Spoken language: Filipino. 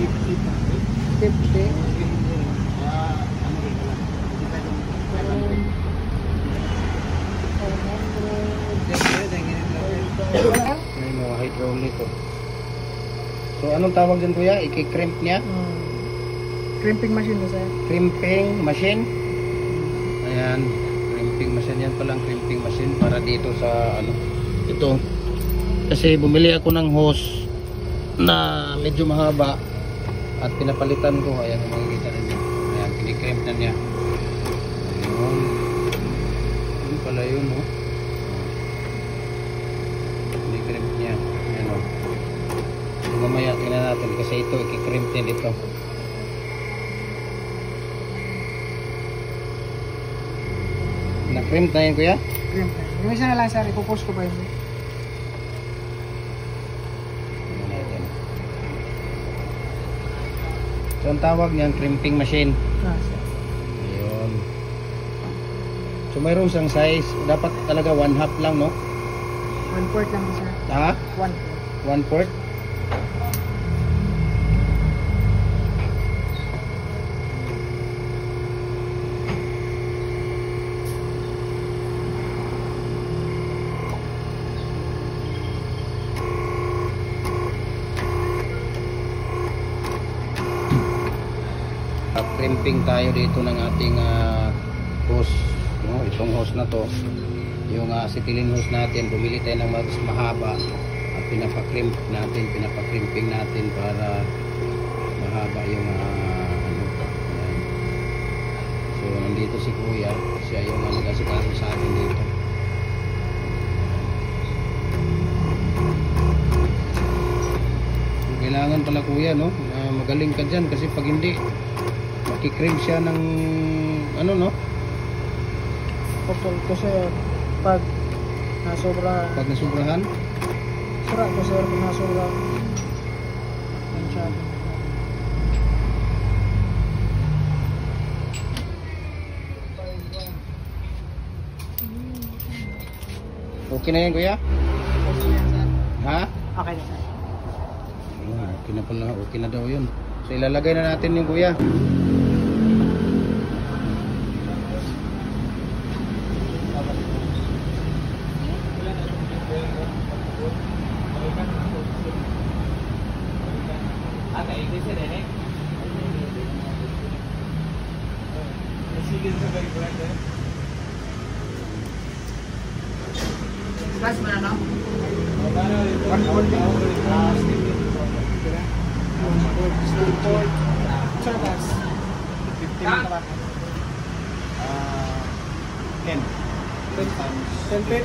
50. Ayun o, hydraulic o. So anong tawag dyan kuya? I-crimp niya? Crimping machine na sir. Crimping machine? Ayan, crimping machine. Yan palang crimping machine para dito sa ano, ito. Kasi bumili ako ng hose na medyo mahaba at pinapalitan ko. Ayan, makikita ninyo. Ayan, kinikrimp na niya. Ayun. Yun pala yun o. Kinikrimp niya. Ayan o. So mamaya tingnan natin kasi ito ikikrimp niya dito. Na-crimp na yun kuya? Crimp na. Yung isa na lang sir, ipopost ko ba yun? So ang tawag niyan, crimping machine. Sir. Ayun. So mayroong isang size, dapat talaga 1/2 lang, no? 1/4 lang sir. Ha? 1/4. 1/4? Crimping tayo dito ng ating hose, no? Itong hose na to, yung acetylene hose natin, bumili tayo ng mas mahaba at pinapakrimp natin, pinapakrimping natin para mahaba yung ano. Ayan. So nandito si kuya, siya yung nag-asikaso sa atin dito. Kailangan pala kuya, no? Magaling ka dyan kasi pag hindi makikrimp siya ng ano, no? Kapag ko sir, pag nasobra. Pag nasubrahan? Sira ko sir, pag nasobra. Masyado. Okay na yan kuya? Ha? Okay na sir. Okay na pala, okay na daw yun. So ilalagay na natin yung kuya. Plus mo na no? 1/4. Sir, that's 15 na ba? 10. 10 times 10 feet?